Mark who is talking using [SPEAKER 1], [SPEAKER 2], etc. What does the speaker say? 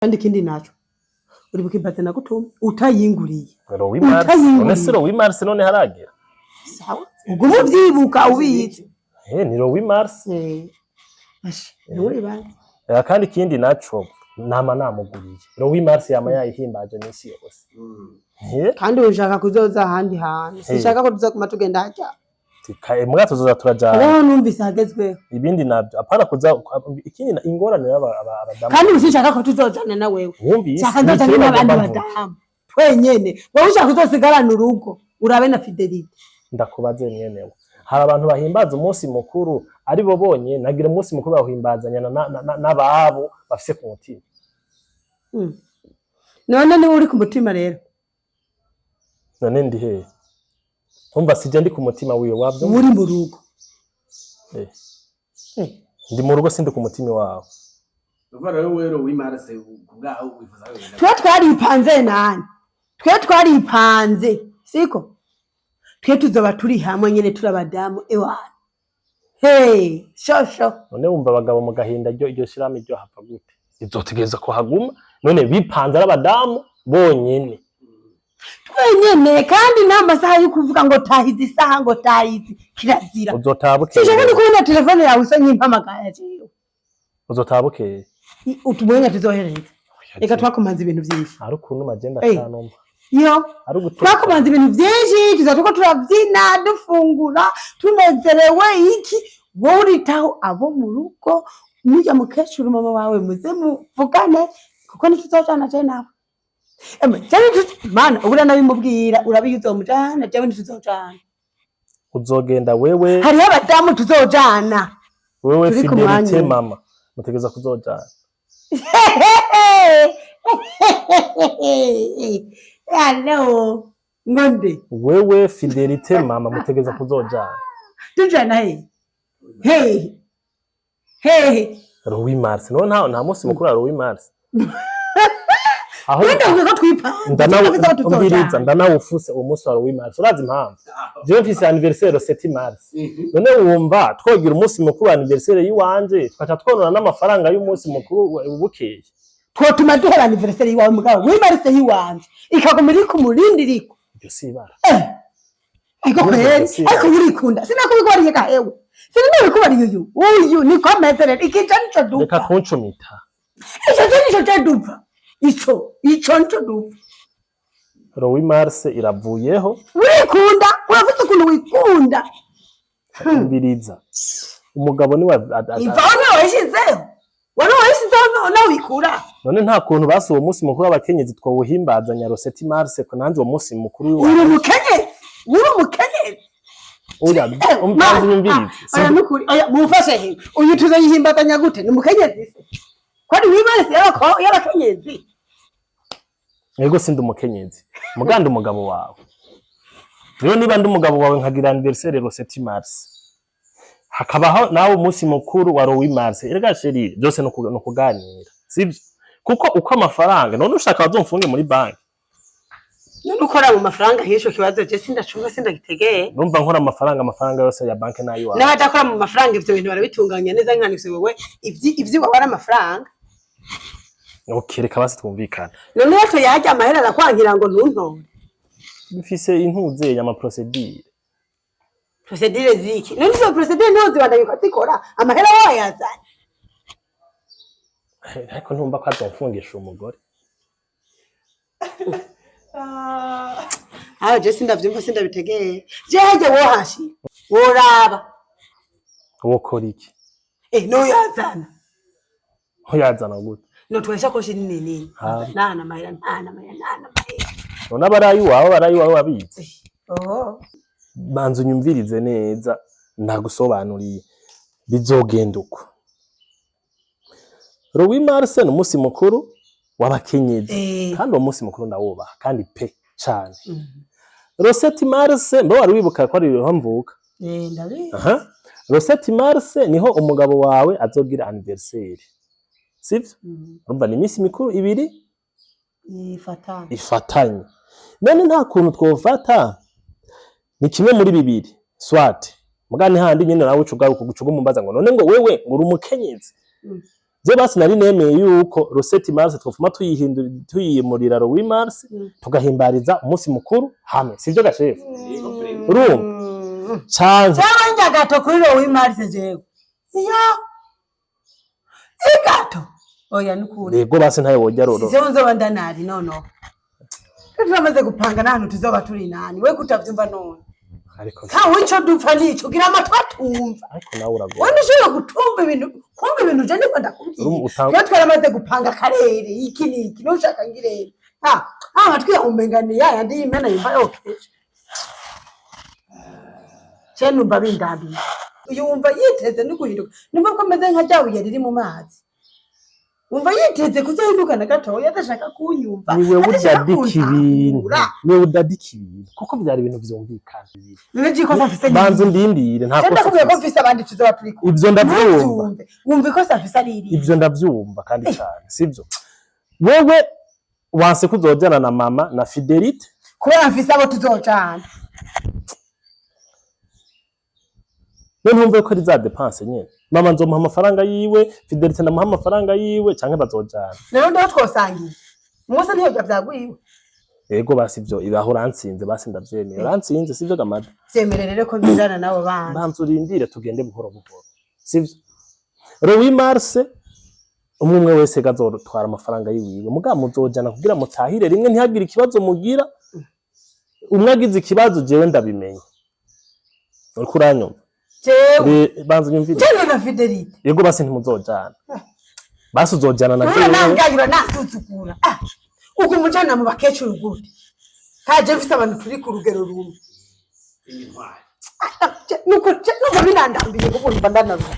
[SPEAKER 1] kandi kindi naco uri bukimbaze na gutuma utayinguriye
[SPEAKER 2] Rowi Mars onesero Rowi Mars none haragera
[SPEAKER 1] sawa ubwo muvyibuka ubizi
[SPEAKER 2] ni Rowi Mars
[SPEAKER 1] ashi uri bande
[SPEAKER 2] kandi kindi naco nama namuguriye Rowi Mars yama yayihimbaje nisi yose
[SPEAKER 1] kandi ushaka kuzoza handi hantu sishaka ko tuza kumatugenda haja
[SPEAKER 2] tikaye mbwa tuzoza turajana
[SPEAKER 1] rero numvise hagezwe
[SPEAKER 2] ibindi nabyo apana kuza ikindi ingorane abadamu
[SPEAKER 1] kandi usishaka ko tuzojana na wewe
[SPEAKER 2] wumvise
[SPEAKER 1] shaka nzojana n'abandi badamu twenyene wowe ushaka kuzosigarana urugo urabe na Fidelite
[SPEAKER 2] ndakubaze nyenewe hari abantu bahimbaza umunsi mukuru ari bo bonye nagira umunsi mukuru bahimbazanya n'ababo bafise ku mutima
[SPEAKER 1] none ni uri ku mutima rero
[SPEAKER 2] none ndi he umva sije ndi ku mutima wiwe wabyo
[SPEAKER 1] muri mu rugo
[SPEAKER 2] ndi mu rugo sindi ku mutima wawe
[SPEAKER 3] uvara wewe Rowi Mars kubwaho wifuza wewe
[SPEAKER 1] twe twaripanze nani twe twaripanze siko twe tuzoba turi hamwe nyene turabadamu ewana shosho
[SPEAKER 2] none wumva abagabo mu gahinda ryo shirami ryo hapfa gute izotegeza ko haguma none bipanze arabadamu bonyene
[SPEAKER 1] twenyene kandi n'amasaha yo kuvuga ngo tahizi isaha ngo tahizi kirazira
[SPEAKER 2] uzotabuke
[SPEAKER 1] sije kandi kubona telefone yawe se nyimpamagara jewe
[SPEAKER 2] uzotabuke
[SPEAKER 1] utumwenya tuzohereza reka twakomanza ibintu byinshi
[SPEAKER 2] ari ukuntu magenda cyane
[SPEAKER 1] yo twakomanza ibintu byinshi tuzatuko turabyina dufungura tunezerewe iki wowe uritaho abo mu rugo mujya mukecuru mama wawe muze muvugane kuko ntituzojana je nawe mana ubura nabimubwira urabizo mujana je ntituzojana
[SPEAKER 2] uzogenda wewe
[SPEAKER 1] hari abadamu tuzojana
[SPEAKER 2] wewe Fidelite mama mutegeza kuzojana
[SPEAKER 1] hello ngonde
[SPEAKER 2] wewe Fidelite mama mutegeza kuzojana
[SPEAKER 1] tujana
[SPEAKER 2] Rowi Mars no nta munsi mukuru wa Rowi Mars
[SPEAKER 1] aho ndumva twipanze
[SPEAKER 2] ndanawufuse uwo munsi wa Rowi Mars urazi impamvu je mfise anniversaire 7 Mars none wumva twogira umunsi mukuru wa anniversaire yiwanje twacha twonona n'amafaranga y'umunsi mukuru ubukeye
[SPEAKER 1] twotuma duhera anniversaire yiwawe mugabo Rowi Mars yiwanje ikagumira ku murindiriko
[SPEAKER 2] ibyo sibara
[SPEAKER 1] ariko kweri ariko urikunda sinakubikubariye gahewe sinabikubariye uyu ni komezere ikija nico dupa
[SPEAKER 2] reka kuncumita
[SPEAKER 1] nico dupfa ico nico dupfa
[SPEAKER 2] Rowi Mars iravuyeho
[SPEAKER 1] urikunda urafite ukuntu wikunda
[SPEAKER 2] mbiriza umugabo ni wa
[SPEAKER 1] ivana washizeho na wikura
[SPEAKER 2] none nta kuntu basi uwo munsi mukuru abakenyezi twawuhimbazanya 7 Mars ko nanje uwo munsi mukuru
[SPEAKER 1] uri umukenyezi
[SPEAKER 2] oya umbanze nyumvirize
[SPEAKER 1] oya nukuri oya mufashe he uyu tuzoyihimbazanya gute ni umukenyezi se kwani wibarese y'abakenyezi
[SPEAKER 2] yego sindi umukenyezi muganda umugabo wawe rero niba ndi umugabo wawe nkagira anniversaire 7 Mars hakabaho nawe umunsi mukuru wa Rowi Mars erega sheri byose no kuganira sibyo kuko uko amafaranga none ushaka bazomfunge muri banki
[SPEAKER 1] none ukora mu mafaranga hisho kibazo je sindacunga sindagitegeye
[SPEAKER 2] numva nkora amafaranga yose ya banki nayo wawe
[SPEAKER 1] n'abadakora mu mafaranga ivyo bintu barabitunganya neza nkanise wewe ivyo wabara amafaranga
[SPEAKER 2] ukireka basi twumvikana
[SPEAKER 1] none yato yajya amahera arakwangira ngo ntuntore
[SPEAKER 2] bifise intuze ya procedure
[SPEAKER 1] ziki none izo procedure ntuzi bandanyuka zikora amahera wayazana
[SPEAKER 2] ariko ntumva ko azomfungisha umugore
[SPEAKER 1] je sindavyumva sindabitegeye jeje wohashi woraba
[SPEAKER 2] wokora iki
[SPEAKER 1] no
[SPEAKER 2] yazana gute
[SPEAKER 1] no twesha ko shini nini nana mahera
[SPEAKER 2] none abarayi wawe wabizi banzu nyumvirize neza ndagusobanuriye bizogenda uko Rowi Mars ni umunsi mukuru w'abakenyezi kandi uwo munsi mukuru ndawubaha kandi pe cyane 7 Mars mbe wari wibuka ko ari ho mvuka
[SPEAKER 1] ndabizi
[SPEAKER 2] 7 Mars niho umugabo wawe azogira anniversaire sivyo urumva ni iminsi mikuru ibiri ifatanye none nta kuntu twofata ni kimwe muri bibiri swat mugani handi nyine nawe ucugaruka gucuga mumbaza ngo none ngo wewe uri umukenyezi je basi nari nemeye yuko Rosette Mars twofuma tuyimurira Louis Mars tugahimbariza umunsi mukuru hamwe sivyo gashefu canke
[SPEAKER 1] cyangwa gato kuri Louis Mars jewe gato oya nukuri
[SPEAKER 2] yego basi ntayo wojya roro
[SPEAKER 1] sizo bandanari no turamaze gupanga nahantu tuzoba turi nani we kutavyumva none
[SPEAKER 2] ariko
[SPEAKER 1] wico dupfa nico gira amatwi atumva
[SPEAKER 2] ariko nawe uragora
[SPEAKER 1] wani ushobora gutumva ibintu je niko ndakubwiye iyo twaramaze gupanga akarere iki nushaka ngirere amatwi yahumengane yayandi y'imena yumva yokeje numva bindambiye uyu wumva yiteze no guhinduka nimba ko ameze nka ryabuye riri mu mazi wumva yiteze kuzohinduka na gatoya adashaka kunyumva
[SPEAKER 2] niwe udadika ibintu kuko byari ibintu vyumvikana
[SPEAKER 1] niwe ko afise
[SPEAKER 2] banze ndindire nta
[SPEAKER 1] kosa ndakubiye ko mfise abandi tuzoba turi ko
[SPEAKER 2] ivyo ndavyumva
[SPEAKER 1] wumva ko afise ari
[SPEAKER 2] ivyo ndavyumva kandi cyane sivyo wewe wanse kuzojana na mama na Fidelite
[SPEAKER 1] kubera mfise abo tuzojana
[SPEAKER 2] ntumve ko ari za dépense nyene mama nzomuha amafaranga yiwe Fidelite ndamuha amafaranga yiwe canke bazojana
[SPEAKER 1] rero ndo twosangiye mwose niyo byagwiwe
[SPEAKER 2] yego basi ivyo ibaho ransinze basi ndavyemeye ransinze sivyo gamada
[SPEAKER 1] vyemerere ko njana nabo bana
[SPEAKER 2] banzu urindire tugende buhoro buhoro sivyo Louis Mars umwe wese gazotwara amafaranga yiwiwe muga muzojana kugira mutahire rimwe ntihagire ikibazo mugira umwe agize ikibazo jewe ndabimenye uriko uranyumva
[SPEAKER 1] jewe
[SPEAKER 2] banzu nyumvire
[SPEAKER 1] jewe na Fidelite
[SPEAKER 2] yego basi ntimuzojana basi uzojana na jewe
[SPEAKER 1] nangayura nasuzugura uko mujana mu bakecuru gute kaje mfise abantu turi ku rugero rumwe nuko binandambiye kuko mba ndanaruha